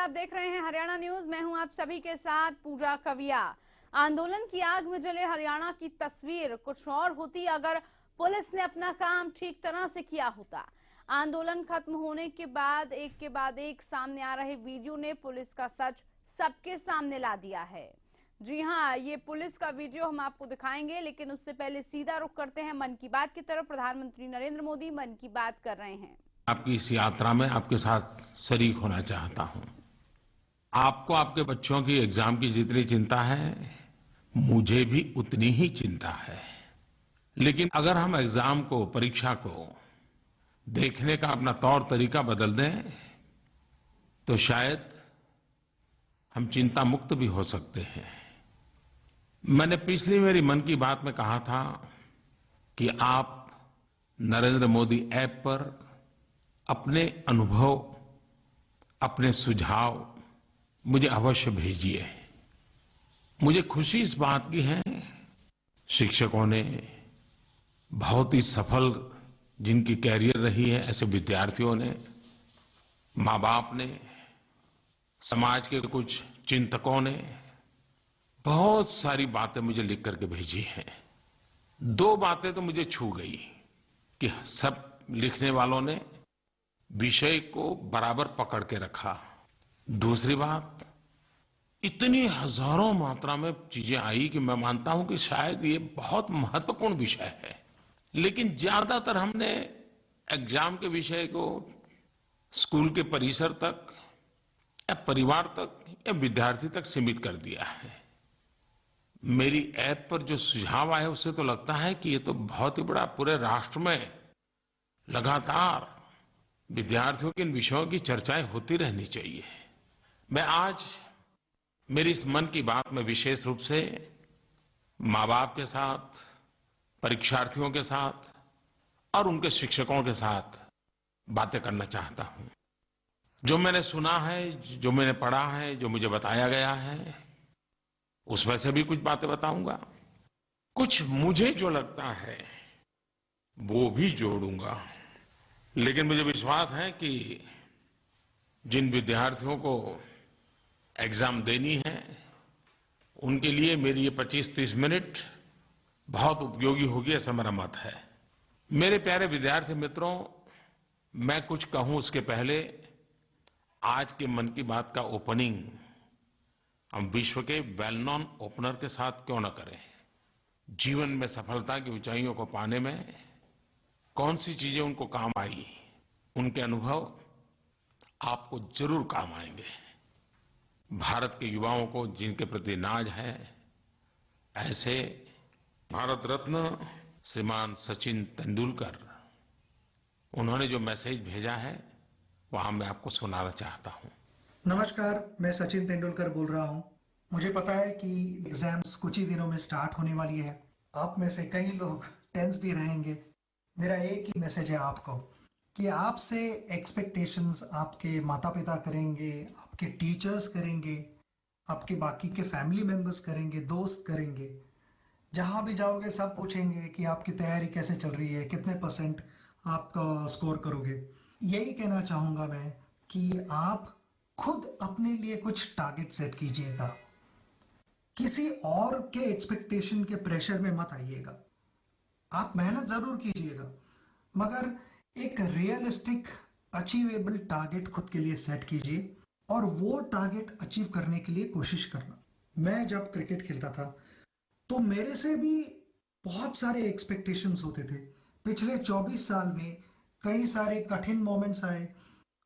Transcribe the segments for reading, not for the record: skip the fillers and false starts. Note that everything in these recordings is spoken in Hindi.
आप देख रहे हैं हरियाणा न्यूज। मैं हूं आप सभी के साथ पूजा कविया। आंदोलन की आग में जले हरियाणा की तस्वीर कुछ और होती अगर पुलिस ने अपना काम ठीक तरह से किया होता। आंदोलन खत्म होने के बाद एक सामने आ रहे वीडियो ने पुलिस का सच सबके सामने ला दिया है। जी हां, ये पुलिस का वीडियो हम आपको दिखाएंगे, लेकिन उससे पहले सीधा रुख करते हैं मन की बात की तरफ। प्रधानमंत्री नरेंद्र मोदी मन की बात कर रहे हैं। आपकी इस यात्रा में आपके साथ शरीक होना चाहता हूं। आपको आपके बच्चों की एग्जाम की जितनी चिंता है, मुझे भी उतनी ही चिंता है। लेकिन अगर हम एग्जाम को, परीक्षा को देखने का अपना तौर तरीका बदल दें, तो शायद हम चिंता मुक्त भी हो सकते हैं। मैंने पिछली मेरी मन की बात में कहा था कि आप नरेंद्र मोदी ऐप पर अपने अनुभव, अपने सुझाव मुझे अवश्य भेजिए। मुझे खुशी इस बात की है, शिक्षकों ने, बहुत ही सफल जिनकी कैरियर रही है ऐसे विद्यार्थियों ने, माँ बाप ने, समाज के कुछ चिंतकों ने बहुत सारी बातें मुझे लिख करके भेजी हैं। दो बातें तो मुझे छू गई कि सब लिखने वालों ने विषय को बराबर पकड़ के रखा। दूसरी बात, इतनी हजारों मात्रा में चीजें आई कि मैं मानता हूं कि शायद ये बहुत महत्वपूर्ण विषय है, लेकिन ज्यादातर हमने एग्जाम के विषय को स्कूल के परिसर तक या परिवार तक या विद्यार्थी तक सीमित कर दिया है। मेरी ऐप पर जो सुझाव आए उससे तो लगता है कि ये तो बहुत ही बड़ा, पूरे राष्ट्र में लगातार विद्यार्थियों के इन विषयों की चर्चाएं होती रहनी चाहिए। मैं आज मेरी इस मन की बात में विशेष रूप से माँ बाप के साथ, परीक्षार्थियों के साथ और उनके शिक्षकों के साथ बातें करना चाहता हूं। जो मैंने सुना है, जो मैंने पढ़ा है, जो मुझे बताया गया है, उसमें से भी कुछ बातें बताऊंगा। कुछ मुझे जो लगता है वो भी जोड़ूंगा। लेकिन मुझे विश्वास है कि जिन विद्यार्थियों को एग्जाम देनी है, उनके लिए मेरी ये 25-30 मिनट बहुत उपयोगी होगी, ऐसा मेरा मत है। मेरे प्यारे विद्यार्थी मित्रों, मैं कुछ कहूं उसके पहले आज के मन की बात का ओपनिंग हम विश्व के वेल नोन ओपनर के साथ क्यों न करें। जीवन में सफलता की ऊंचाइयों को पाने में कौन सी चीजें उनको काम आई, उनके अनुभव आपको जरूर काम आएंगे। भारत के युवाओं को जिनके प्रति नाज है, ऐसे भारत रत्न श्रीमान सचिन तेंदुलकर, उन्होंने जो मैसेज भेजा है वहां मैं आपको सुनाना चाहता हूं। नमस्कार, मैं सचिन तेंदुलकर बोल रहा हूं। मुझे पता है कि एग्जाम्स कुछ ही दिनों में स्टार्ट होने वाली है। आप में से कई लोग टेंस भी रहेंगे। मेरा एक ही मैसेज है आपको कि आपसे एक्सपेक्टेशंस आपके माता पिता करेंगे, आपके टीचर्स करेंगे, आपके बाकी के फैमिली मेंबर्स करेंगे, दोस्त करेंगे। जहां भी जाओगे सब पूछेंगे कि आपकी तैयारी कैसे चल रही है, कितने परसेंट आप स्कोर करोगे। यही कहना चाहूंगा मैं कि आप खुद अपने लिए कुछ टारगेट सेट कीजिएगा। किसी और के एक्सपेक्टेशन के प्रेशर में मत आइएगा। आप मेहनत जरूर कीजिएगा, मगर एक रियलिस्टिक अचीवेबल टारगेट खुद के लिए सेट कीजिए और वो टारगेट अचीव करने के लिए कोशिश करना। मैं जब क्रिकेट खेलता था तो मेरे से भी बहुत सारे एक्सपेक्टेशंस होते थे। पिछले 24 साल में कई सारे कठिन मोमेंट्स आए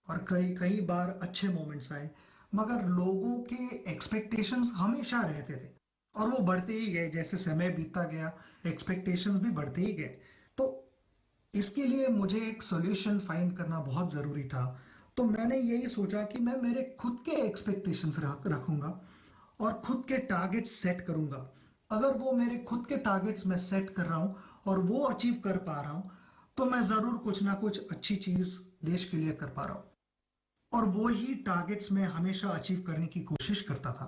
और कई बार अच्छे मोमेंट्स आए, मगर लोगों के एक्सपेक्टेशंस हमेशा रहते थे और वो बढ़ते ही गए। जैसे समय बीतता गया, एक्सपेक्टेशंस भी बढ़ते ही गए। तो इसके लिए मुझे एक सॉल्यूशन फाइंड करना बहुत ज़रूरी था। तो मैंने यही सोचा कि मैं मेरे खुद के एक्सपेक्टेशंस रखूंगा और खुद के टारगेट्स सेट करूंगा। अगर वो मेरे खुद के टारगेट्स मैं सेट कर रहा हूं और वो अचीव कर पा रहा हूं, तो मैं ज़रूर कुछ ना कुछ अच्छी चीज़ देश के लिए कर पा रहा हूं। और वो ही टारगेट्स मैं हमेशा अचीव करने की कोशिश करता था।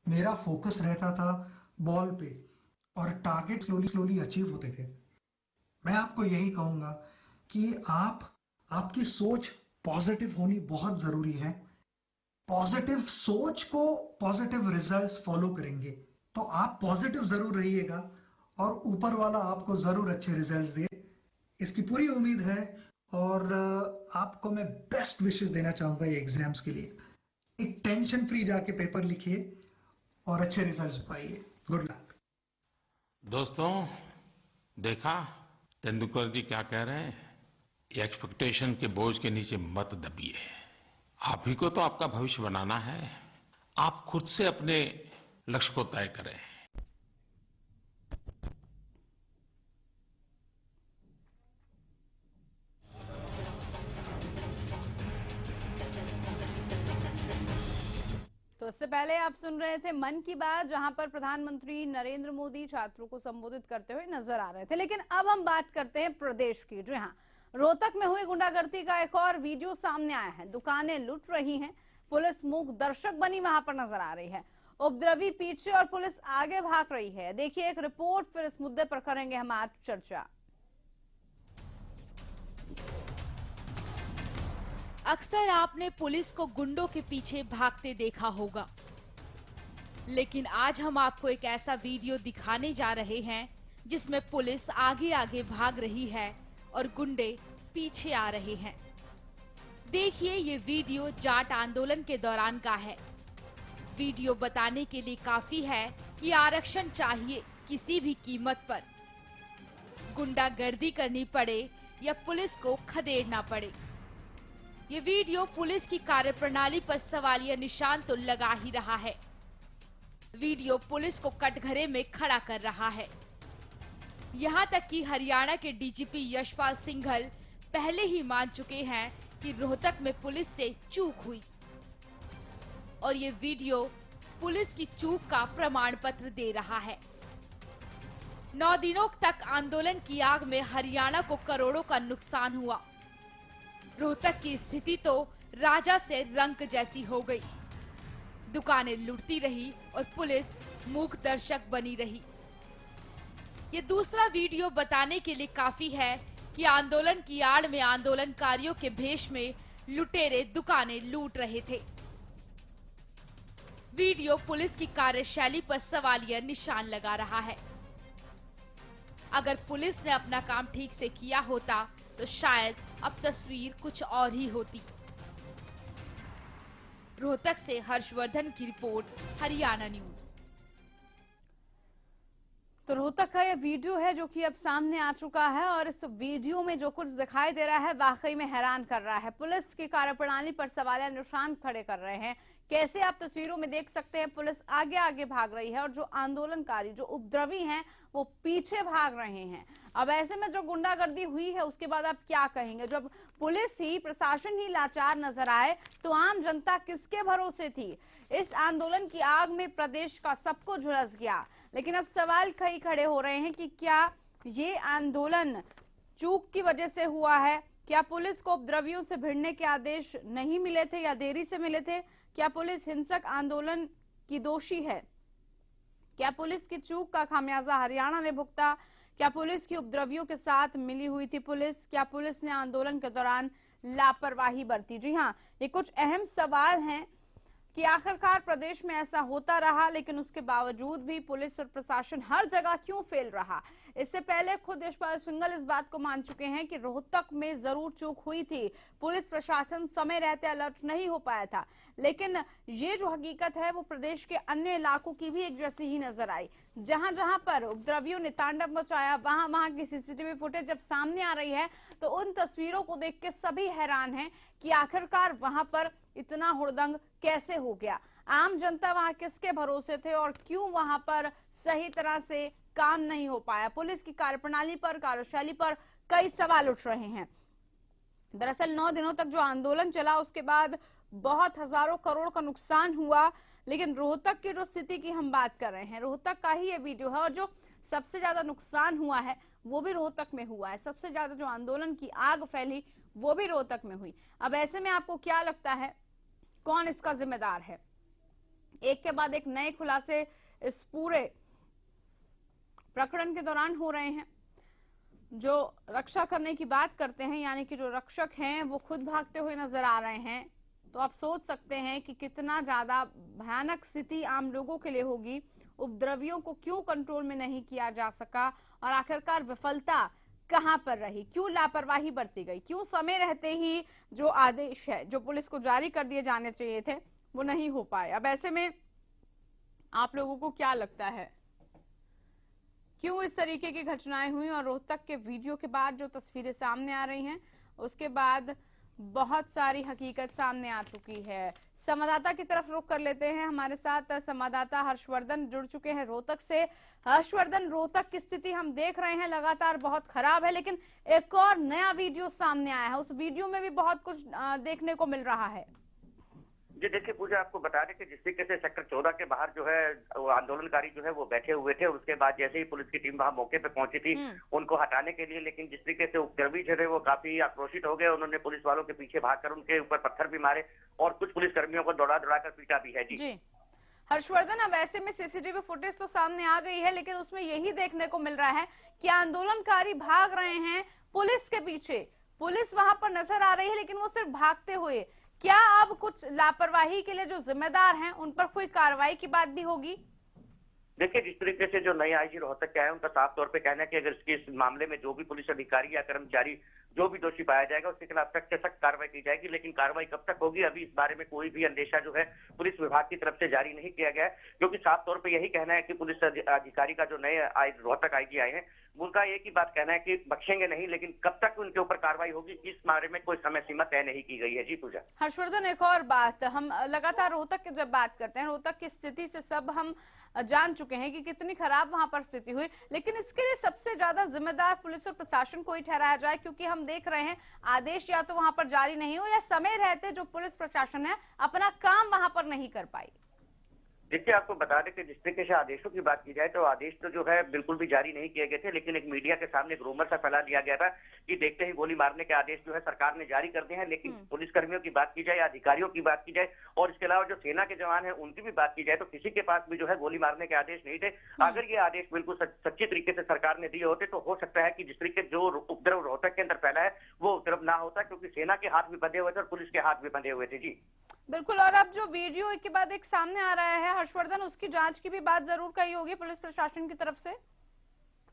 मेरा फोकस रहता था बॉल पे और टारगेट स्लोली स्लोली अचीव होते थे। मैं आपको यही कहूंगा कि आपकी सोच पॉजिटिव होनी बहुत जरूरी है। पॉजिटिव सोच को पॉजिटिव रिजल्ट्स फॉलो करेंगे। तो आप पॉजिटिव जरूर रहिएगा और ऊपर वाला आपको जरूर अच्छे रिजल्ट्स दे, इसकी पूरी उम्मीद है। और आपको मैं बेस्ट विशेस देना चाहूंगा ये एग्जाम्स के लिए। एक टेंशन फ्री जाके पेपर लिखिए और अच्छे रिजल्ट्स पाइए। Good luck. दोस्तों, देखा तेंदुलकर जी क्या कह रहे हैं? ये एक्सपेक्टेशन के बोझ के नीचे मत दबिए। आप ही को तो आपका भविष्य बनाना है। आप खुद से अपने लक्ष्य को तय करें। तो इससे पहले आप सुन रहे थे मन की बात, जहां पर प्रधानमंत्री नरेंद्र मोदी छात्रों को संबोधित करते हुए नजर आ रहे थे। लेकिन अब हम बात करते हैं प्रदेश की। जी हाँ, रोहतक में हुई गुंडागर्दी का एक और वीडियो सामने आया है। दुकानें लूट रही हैं, पुलिस मूक दर्शक बनी वहां पर नजर आ रही है। उपद्रवी पीछे और पुलिस आगे भाग रही है। देखिए एक रिपोर्ट, फिर इस मुद्दे पर करेंगे हम आज चर्चा। अक्सर आपने पुलिस को गुंडों के पीछे भागते देखा होगा, लेकिन आज हम आपको एक ऐसा वीडियो दिखाने जा रहे हैं जिसमें पुलिस आगे आगे भाग रही है और गुंडे पीछे आ रहे हैं। देखिए, ये वीडियो जाट आंदोलन के दौरान का है। वीडियो बताने के लिए काफी है कि आरक्षण चाहिए किसी भी कीमत पर, गुंडागर्दी करनी पड़े या पुलिस को खदेड़ना पड़े। ये वीडियो पुलिस की कार्यप्रणाली पर सवालिया निशान तो लगा ही रहा है। वीडियो पुलिस को कटघरे में खड़ा कर रहा है। यहाँ तक कि हरियाणा के डीजीपी यशपाल सिंघल पहले ही मान चुके हैं कि रोहतक में पुलिस से चूक हुई, और ये वीडियो पुलिस की चूक का प्रमाण पत्र दे रहा है। 9 दिनों तक आंदोलन की आग में हरियाणा को करोड़ों का नुकसान हुआ। रोहतक की स्थिति तो राजा से रंक जैसी हो गई। दुकानें लुटती रही और पुलिस मूक दर्शक बनी रही। ये दूसरा वीडियो बताने के लिए काफी है कि आंदोलन की आड़ में आंदोलनकारियों के भेष में लुटेरे दुकानें लूट रहे थे। वीडियो पुलिस की कार्यशैली पर सवालिया निशान लगा रहा है। अगर पुलिस ने अपना काम ठीक से किया होता तो शायद अब तस्वीर कुछ और ही होती। रोहतक से हर्षवर्धन की रिपोर्ट, हरियाणा न्यूज। तो रोहतक का ये वीडियो है जो कि अब सामने आ चुका है, और इस वीडियो में जो कुछ दिखाई दे रहा है वाकई में हैरान कर रहा है। पुलिस की कार्यप्रणाली पर सवालिया निशान खड़े कर रहे हैं। कैसे आप तस्वीरों में देख सकते हैं, पुलिस आगे आगे भाग रही है और जो आंदोलनकारी, जो उपद्रवी हैं, वो पीछे भाग रहे हैं। अब ऐसे में जो गुंडागर्दी हुई है उसके बाद आप क्या कहेंगे? जब पुलिस ही, प्रशासन ही लाचार नजर आए तो आम जनता किसके भरोसे थी? इस आंदोलन की आग में प्रदेश का सब कुछ झुलस गया। लेकिन अब सवाल कई खड़े हो रहे हैं कि क्या ये आंदोलन चूक की वजह से हुआ है? क्या पुलिस को उपद्रवियों से भिड़ने के आदेश नहीं मिले थे या देरी से मिले थे? क्या पुलिस हिंसक आंदोलन की दोषी है? क्या पुलिस की चूक का खामियाजा हरियाणा ने भुगता? क्या पुलिस की उपद्रवियों के साथ मिली हुई थी पुलिस? क्या पुलिस ने आंदोलन के दौरान लापरवाही बरती? जी हाँ, ये कुछ अहम सवाल हैं कि आखिरकार प्रदेश में ऐसा होता रहा, लेकिन उसके बावजूद भी पुलिस और प्रशासन हर जगह क्यों फेल रहा? इससे पहले खुद यशपाल सिंघल इस बात को मान चुके हैं कि रोहतक में जरूर चूक हुई थी, पुलिस प्रशासन समय रहते अलर्ट नहीं हो पाया था। लेकिन ये जो हकीकत है वो प्रदेश के अन्य इलाकों की भी एक जैसी ही नजर आई। जहां जहां पर उपद्रवियों ने तांडव मचाया, वहां वहां की सीसीटीवी फुटेज जब सामने आ रही है तो उन तस्वीरों को देख के सभी हैरान हैं कि आखिरकार वहां पर इतना हुड़दंग कैसे हो गया। आम जनता वहां किसके भरोसे थे और क्यों वहां पर सही तरह से काम नहीं हो पाया? पुलिस की कार्यप्रणाली पर, कार्यशैली पर कई सवाल उठ रहे हैं। दरअसल 9 दिनों तक जो आंदोलन चला उसके बाद बहुत हजारों करोड़ का नुकसान हुआ। लेकिन रोहतक की जो स्थिति की हम बात कर रहे हैं, रोहतक का ही ये वीडियो है, और जो सबसे ज्यादा नुकसान हुआ है वो भी रोहतक में हुआ है। सबसे ज्यादा जो आंदोलन की आग फैली वो भी रोहतक में हुई। अब ऐसे में आपको क्या लगता है, कौन इसका जिम्मेदार है? एक के बाद एक नए खुलासे इस पूरे प्रकरण के दौरान हो रहे हैं। जो रक्षा करने की बात करते हैं, यानी कि जो रक्षक हैं वो खुद भागते हुए नजर आ रहे हैं। तो आप सोच सकते हैं कि कितना ज्यादा भयानक स्थिति आम लोगों के लिए होगी। उपद्रवियों को क्यों कंट्रोल में नहीं किया जा सका और आखिरकार विफलता कहां पर रही, क्यों लापरवाही बरती गई, क्यों समय रहते ही जो आदेश है जो पुलिस को जारी कर दिए जाने चाहिए थे वो नहीं हो पाए। अब ऐसे में आप लोगों को क्या लगता है, क्यों इस तरीके की घटनाएं हुई? और रोहतक के वीडियो के बाद जो तस्वीरें सामने आ रही हैं उसके बाद बहुत सारी हकीकत सामने आ चुकी है। संवाददाता की तरफ रुख कर लेते हैं। हमारे साथ संवाददाता हर्षवर्धन जुड़ चुके हैं रोहतक से। हर्षवर्धन, रोहतक की स्थिति हम देख रहे हैं लगातार बहुत खराब है, लेकिन एक और नया वीडियो सामने आया है। उस वीडियो में भी बहुत कुछ देखने को मिल रहा है। जी देखिए पूजा, आपको बता दें कि जिस तरीके से सेक्टर 14 के बाहर जो है वो आंदोलनकारी जो है वो बैठे हुए थे और उसके बाद जैसे ही पुलिस की टीम वहां मौके पे पहुंची थी उनको हटाने के लिए, लेकिन जिस तरीके से उपद्रवी जो थे वो काफी आक्रोशित हो गए। उन्होंने पुलिस वालों के पीछे भागकर उनके ऊपर पत्थर भी मारे और कुछ पुलिस कर्मियों को दौड़ा कर पीटा भी है। जी हर्षवर्धन, अब ऐसे में सीसीटीवी फुटेज तो सामने आ गई है, लेकिन उसमें यही देखने को मिल रहा है कि आंदोलनकारी भाग रहे हैं पुलिस के पीछे। पुलिस वहां पर नजर आ रही है लेकिन वो सिर्फ भागते हुए। क्या अब कुछ लापरवाही के लिए जो जिम्मेदार हैं उन पर कोई कार्रवाई की बात भी होगी? देखिए जिस तरीके से जो नए आईजी रोहतक के आए उनका साफ तौर पे कहना है कि अगर इस मामले में जो भी पुलिस अधिकारी या कर्मचारी जो भी दोषी पाया जाएगा उसके खिलाफ सख्त से सख्त कार्रवाई की जाएगी। लेकिन कार्रवाई कब तक होगी अभी इस बारे में कोई भी अंदेशा जो है पुलिस विभाग की तरफ से जारी नहीं किया गया है, क्योंकि साफ तौर पे यही कहना है कि पुलिस अधिकारी का जो नए रोहतक आईजी आए हैं उनका एक ही बात कहना है कि बख्शेंगे नहीं, लेकिन कब तक उनके ऊपर कार्रवाई होगी इस बारे में कोई समय सीमा तय नहीं की गई है। जी पूजा। हर्षवर्धन, एक और बात, हम लगातार रोहतक की जब बात करते हैं, रोहतक की स्थिति से सब हम जान चुके हैं कि कितनी खराब वहां पर स्थिति हुई, लेकिन इसके लिए सबसे ज्यादा जिम्मेदार पुलिस और प्रशासन को ही ठहराया जाए, क्योंकि हम देख रहे हैं आदेश या तो वहां पर जारी नहीं हो या समय रहते जो पुलिस प्रशासन है अपना काम वहां पर नहीं कर पाई। देखिए आपको बता दें कि जिस तरीके से आदेशों की बात की जाए तो आदेश तो जो है बिल्कुल भी जारी नहीं किए गए थे, लेकिन एक मीडिया के सामने एक रूमर सा फैला दिया गया था कि देखते ही गोली मारने के आदेश जो है सरकार ने जारी कर दिए हैं। लेकिन पुलिसकर्मियों की बात की जाए, अधिकारियों की बात की जाए और इसके अलावा जो सेना के जवान हैं उनकी भी बात की जाए तो किसी के पास भी जो है गोली मारने के आदेश नहीं थे। अगर ये आदेश बिल्कुल सच्ची तरीके से सरकार ने दिए होते तो हो सकता है कि जिस तरीके जो उपद्रव रोहतक के अंदर फैला है वो उपद्रव ना होता, क्योंकि सेना के हाथ भी बंधे हुए थे और पुलिस के हाथ भी बंधे हुए थे। जी बिल्कुल। और अब जो वीडियो के बाद एक सामने आ रहा है हर्षवर्धन, उसकी जांच की भी बात जरूर कही होगी पुलिस प्रशासन की तरफ से।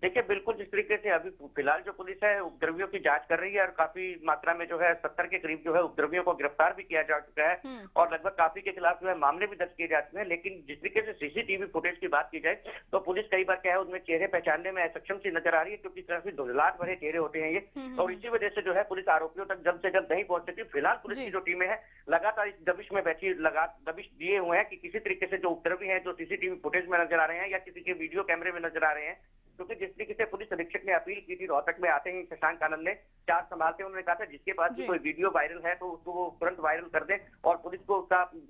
देखिए बिल्कुल जिस तरीके से अभी फिलहाल जो पुलिस है उपद्रवियों की जांच कर रही है और काफी मात्रा में जो है 70 के करीब जो है उपद्रवियों को गिरफ्तार भी किया जा चुका है और लगभग काफी के खिलाफ जो है मामले भी दर्ज किए जा चुके हैं। लेकिन जिस तरीके से सीसीटीवी फुटेज की बात की जाए तो पुलिस कई बार क्या है उनमें चेहरे पहचानने में असक्षम सी नजर आ रही है, क्योंकि काफी धुंधलाहट भरे चेहरे होते हैं ये, और इसी वजह से जो है पुलिस आरोपियों तक जल्द से जल्द नहीं पहुंच सकती। फिलहाल पुलिस की जो टीमें हैं लगातार इस दबिश में बैठी दबिश दिए हुए हैं कि किसी तरीके से जो उपद्रवी है जो सीसीटीवी फुटेज में नजर आ रहे हैं या किसी के वीडियो कैमरे में नजर आ रहे हैं, क्योंकि जिस तरीके से पुलिस अधीक्षक ने अपील की थी रोहतक में आते ही शशांक आनंद ने चार्ज संभालते उन्होंने कहा था जिसके पास भी कोई वीडियो वायरल है तो उसको वो तुरंत वायरल कर दे और पुलिस को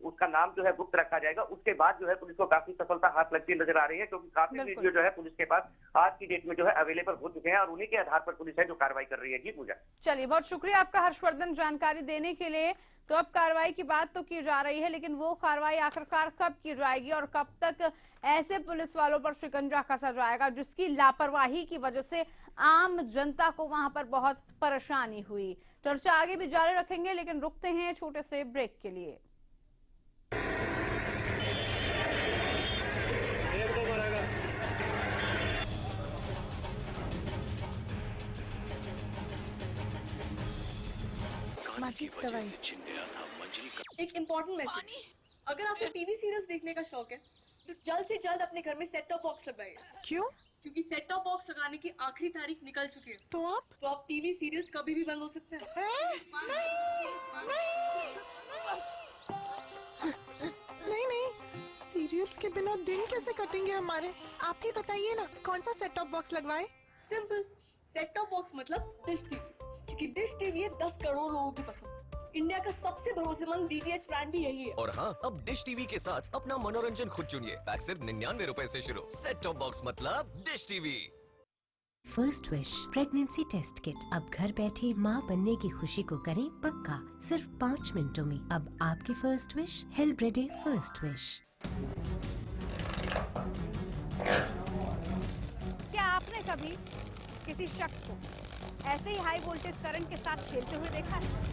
उसका नाम जो है गुप्त रखा जाएगा। उसके बाद जो है पुलिस को काफी सफलता हाथ लगती नजर आ रही है, क्योंकि काफी वीडियो जो है पुलिस के पास आज की डेट में जो है अवेलेबल हो चुके हैं और उन्हीं के आधार पर पुलिस है जो कार्रवाई कर रही है। जी पूजा। चलिए, बहुत शुक्रिया आपका हर्षवर्धन जानकारी देने के लिए। तो अब कार्रवाई की बात तो की जा रही है, लेकिन वो कार्रवाई आखिरकार कब की जाएगी और कब तक ऐसे पुलिस वालों पर शिकंजा कसा जाएगा जिसकी लापरवाही की वजह से आम जनता को वहां पर बहुत परेशानी हुई। चर्चा आगे भी जारी रखेंगे, लेकिन रुकते हैं छोटे से ब्रेक के लिए। एक इम्पोर्टेंट मैसेज, अगर आपको टीवी सीरियल्स देखने का शौक है तो जल्द से जल्द अपने घर में सेट टॉप बॉक्स लगाइए। क्यों? क्योंकि सेट टॉप बॉक्स लगाने की आखिरी तारीख निकल चुकी है। तो आप टीवी सीरियल्स कभी भी बंद हो सकते हैं। नहीं, सीरियल्स के बिना दिन कैसे कटेंगे हमारे? आप ही बताइए ना, कौन सा सेट टॉप बॉक्स लगवाए? सिंपल, सेट टॉप बॉक्स मतलब डिश टीवी, क्योंकि डिश टीवी है 10 करोड़ लोगों की पसंद। इंडिया का सबसे भरोसेमंद डीटीएच ब्रांड भी यही है। और हाँ, अब डिश टीवी के साथ अपना मनोरंजन खुद चुनिए। पैक सिर्फ 99 रुपए से शुरू। सेट टॉप बॉक्स मतलब dish TV. First wish pregnancy test kit, अब घर बैठे माँ बनने की खुशी को करें पक्का, सिर्फ 5 मिनटों में। अब आपकी first wish help ready first wish. क्या आपने कभी किसी शख्स को ऐसे ही हाई वोल्टेज करंट के साथ खेलते हुए देखा है?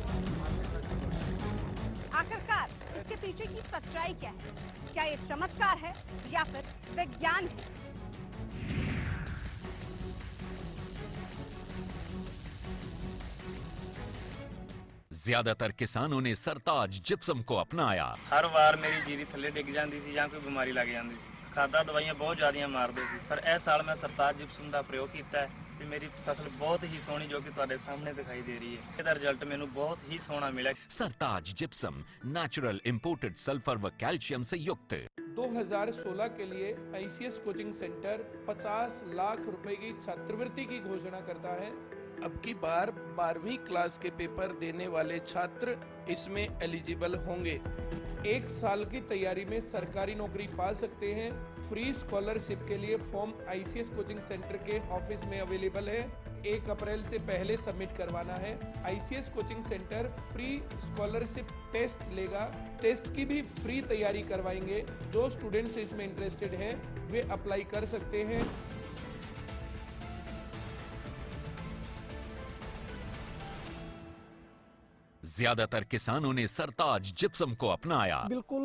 आखिरकार इसके पीछे की सच्चाई क्या है? क्या ये चमत्कार है या फिर विज्ञान है? ज्यादातर किसानों ने सरताज जिप्सम को अपनाया। हर बार मेरी जीरी थले डिग जाती थी या कोई बीमारी लग जाती थी। खादा दवाइयां बहुत ज्यादा मारते थे, पर इस साल मैं सरताज जिप्सम का प्रयोग किया है ਤੇ ਮੇਰੀ ਫਸਲ ਬਹੁਤ ਹੀ ਸੋਹਣੀ ਜੋ ਕਿ ਤੁਹਾਡੇ ਸਾਹਮਣੇ ਦਿਖਾਈ ਦੇ ਰਹੀ ਹੈ। ਇਹਦਾ ਰਿਜ਼ਲਟ ਮੈਨੂੰ ਬਹੁਤ ही सोना मिला। सरताज जिप्सम नेचुरल इंपोर्टेड सल्फर व कैल्शियम से युक्त। 2016 के लिए ICS कोचिंग सेंटर 50 लाख रुपए की छात्रवृत्ति की घोषणा करता है। अब की बार 12वीं क्लास के पेपर देने वाले छात्र इसमें एलिजिबल होंगे। 1 साल की तैयारी में सरकारी नौकरी पा सकते हैं। फ्री स्कॉलरशिप के लिए फॉर्म ICS कोचिंग सेंटर के ऑफिस में अवेलेबल है। 1 अप्रैल से पहले सबमिट करवाना है। ICS coaching centre free scholarship test लेगा। टेस्ट की भी फ्री तैयारी करवाएंगे। जो स्टूडेंट्स इसमें इंटरेस्टेड हैं वे अप्लाई कर सकते हैं। ज्यादातर किसानों ने सरताज जिप्सम को अपनाया। बिल्कुल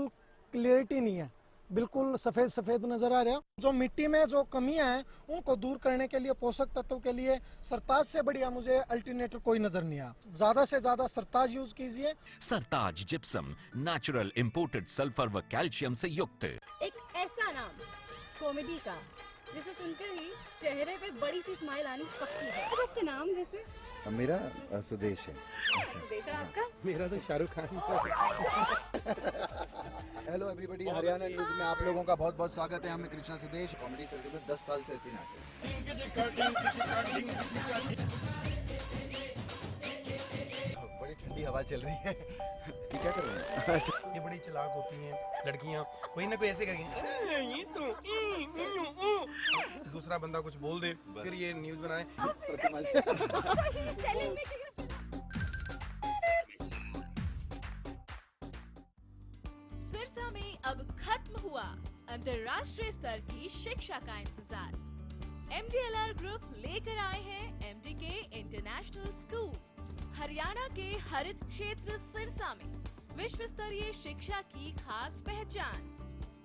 क्लियरिटी नहीं है, बिल्कुल सफेद सफेद नजर आ रहा है। जो मिट्टी में जो कमियां हैं उनको दूर करने के लिए, पोषक तत्वों के लिए सरताज से बढ़िया मुझे अल्टरनेटिव कोई नजर नहीं आया। ज्यादा से ज्यादा सरताज यूज कीजिए। सरताज जिप्सम नेचुरल इंपोर्टेड सल्फर व कैल्शियम से युक्त। एक ऐसा नाम कॉमेडी का जिसे सुनकर ही चेहरे पे बड़ी सी स्माइल आनी पक्की है। अब आपका नाम वैसे? मेरा सुदेश है। सुदेश है आपका? मेरा तो Shahrukh Khan. Hello everybody, Haryana news में आप लोगों का बहुत बहुत स्वागत है। हमें कृष्णा सुदेश कॉमेडी सर्कल में 10 साल से ऐसी बड़ी ठंडी हवा चल रही है। ये क्या कर रहे हैं? ये बड़ी चालाक होती हैं लड़कियां, कोई ना कोई ऐसे करेंगे ये तो दूसरा बंदा कुछ बोल दे, फिर ये न्यूज बनाए। सिरसा में अब खत्म हुआ अंतर्राष्ट्रीय स्तर की शिक्षा का इंतजार। MDLR ग्रुप लेकर आए हैं MDK इंटरनेशनल स्कूल। हरियाणा के हरित क्षेत्र सिरसा में विश्व स्तरीय शिक्षा की खास पहचान।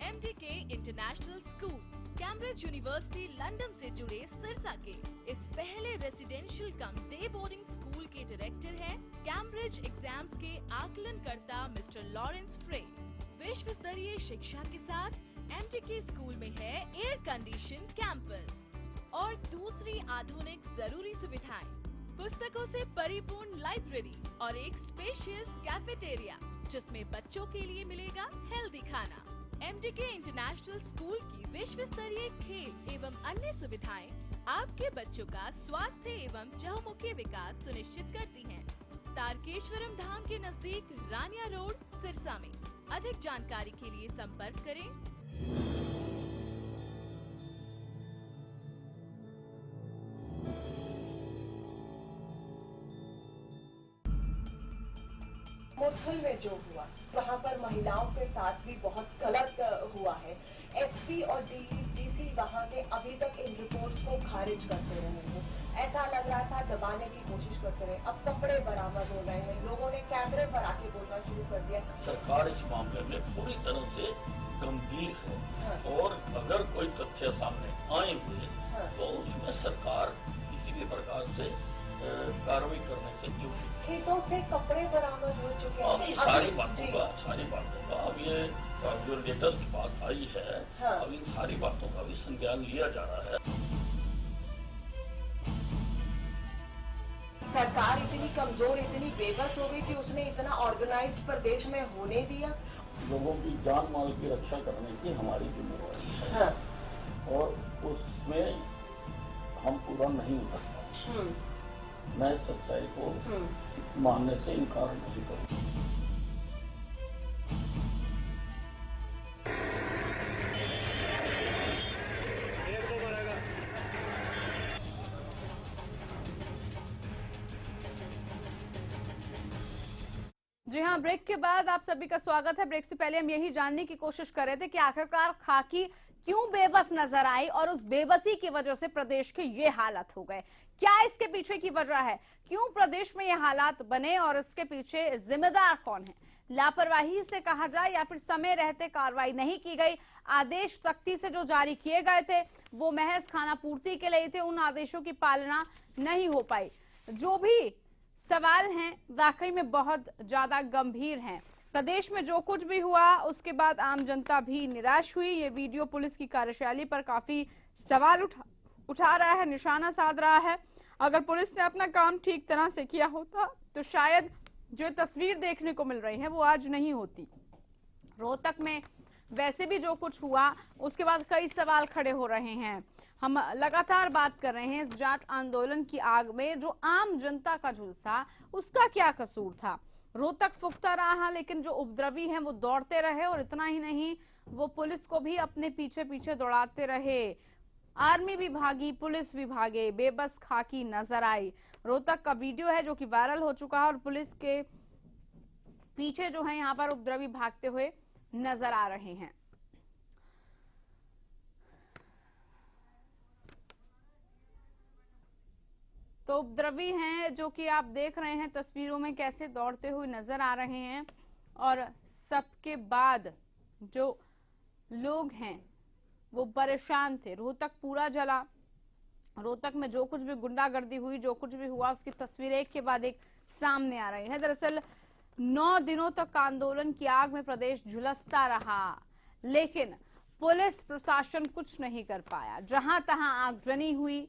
MDK international school Cambridge university London से जुड़े सिरसा के इस पहले रेसिडेंशियल कम डे बोर्डिंग स्कूल के डायरेक्टर हैं कैम्ब्रिज एग्जाम्स के आकलनकर्ता मिस्टर लॉरेंस फ्रे। विश्व स्तरीय शिक्षा के साथ MDK स्कूल में है एयर कंडीशन कैंपस और दूसरी आधुनिक जरूरी सुविधाएं, पुस्तकों से परिपूर्ण लाइब्रेरी और एक स्पेशियस कैफेटेरिया जिसमें बच्चों के लिए मिलेगा हेल्दी खाना। MDK इंटरनेशनल स्कूल की विश्व स्तरीय खेल एवं अन्य सुविधाएं आपके बच्चों का स्वास्थ्य एवं चहुमुखी विकास सुनिश्चित करती हैं। तारकेश्वरम धाम के नजदीक रानिया रोड सिरसा में। अधिक जानकारी के लिए संपर्क करें। मुरथल में जो हुआ वहाँ पर महिलाओं के साथ भी बहुत गलत हुआ है। SP और DC वहाँ के अभी तक इन रिपोर्ट्स को खारिज करते रहे हैं। ऐसा लग रहा था दबाने की कोशिश करते रहे। अब कपड़े बरामद हो गए हैं, लोगों ने कैमरे पर आके बोलना शुरू कर दिया। सरकार इस मामले में पूरी तरह से गंभीर है। हाँ। और अगर कोई तथ्य सामने आएंगे तो उसमें सरकार किसी भी प्रकार से कार्रवाई करने से चूक। खेतों से कपड़े बरामद हो चुके हैं। अब ये सारी बातों का अब ये जो लेटेस्ट बात आई है, हाँ। अब इन सारी बातों का भी संज्ञान लिया जा रहा है। सरकार इतनी कमजोर, इतनी बेबस हो गई कि उसने इतना ऑर्गेनाइज्ड प्रदेश में होने दिया। लोगों की जान माल की रक्षा करने की हमारी जिम्मेवारी है। हाँ। और उसमें हम पूरा नहीं उतर पाते। मैं इस सच्चाई को मानने से इनकार नहीं करूँ। जी हाँ, ब्रेक के बाद आप सभी का स्वागत है। ब्रेक से पहले हम यही जानने की कोशिश कर रहे थे कि आखिरकार खाकी क्यों बेबस नजर आई और उस बेबसी की वजह से प्रदेश के ये हालात हो गए। क्या इसके पीछे की वजह है, क्यों प्रदेश में ये हालात बने और इसके पीछे जिम्मेदार कौन है? लापरवाही से कहा जाए या फिर समय रहते कार्रवाई नहीं की गई। आदेश सख्ती से जो जारी किए गए थे वो महज खाना पूर्ति के लिए थे, उन आदेशों की पालना नहीं हो पाई। जो भी सवाल हैं वाकई में बहुत ज्यादा गंभीर हैं। प्रदेश में जो कुछ भी हुआ उसके बाद आम जनता भी निराश हुई। ये वीडियो पुलिस की कार्यशैली पर काफी सवाल उठा रहा है, निशाना साध रहा है। अगर पुलिस ने अपना काम ठीक तरह से किया होता तो शायद जो तस्वीर देखने को मिल रही है वो आज नहीं होती। रोहतक में वैसे भी जो कुछ हुआ उसके बाद कई सवाल खड़े हो रहे हैं। हम लगातार बात कर रहे हैं इस जाट आंदोलन की आग में जो आम जनता का झुलसा, उसका क्या कसूर था। रोहतक फुकता रहा लेकिन जो उपद्रवी हैं वो दौड़ते रहे, और इतना ही नहीं वो पुलिस को भी अपने पीछे पीछे दौड़ाते रहे। आर्मी भी भागी, पुलिस भी भागे, बेबस खाकी नजर आई। रोहतक का वीडियो है जो कि वायरल हो चुका है और पुलिस के पीछे जो है यहाँ पर उपद्रवी भागते हुए नजर आ रहे हैं। तो उपद्रवी हैं जो कि आप देख रहे हैं तस्वीरों में कैसे दौड़ते हुए नजर आ रहे हैं, और सबके बाद जो लोग हैं वो परेशान थे। रोहतक पूरा जला। रोहतक में जो कुछ भी गुंडागर्दी हुई, जो कुछ भी हुआ, उसकी तस्वीर एक के बाद एक सामने आ रही है। दरअसल 9 दिनों तक आंदोलन की आग में प्रदेश झुलसता रहा, लेकिन पुलिस प्रशासन कुछ नहीं कर पाया। जहां तहां आगजनी हुई,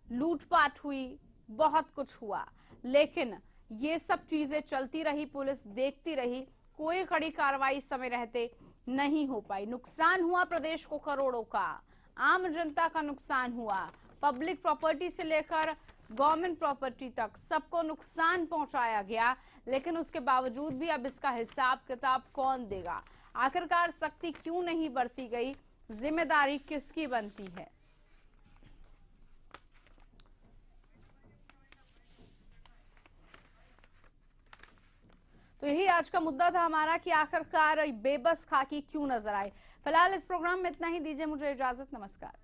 लूटपाट हुई, बहुत कुछ हुआ, लेकिन ये सब चीजें चलती रही, पुलिस देखती रही, कोई कड़ी कार्रवाई समय रहते नहीं हो पाई। नुकसान हुआ प्रदेश को करोड़ों का, आम जनता का नुकसान हुआ, पब्लिक प्रॉपर्टी से लेकर गवर्नमेंट प्रॉपर्टी तक सबको नुकसान पहुंचाया गया, लेकिन उसके बावजूद भी अब इसका हिसाब किताब कौन देगा। आखिरकार सख्ती क्यों नहीं बरती गई, जिम्मेदारी किसकी बनती है। तो यही आज का मुद्दा था हमारा कि आखिरकार बेबस खाकी क्यों नजर आए। फिलहाल इस प्रोग्राम में इतना ही, दीजिए मुझे इजाजत, नमस्कार।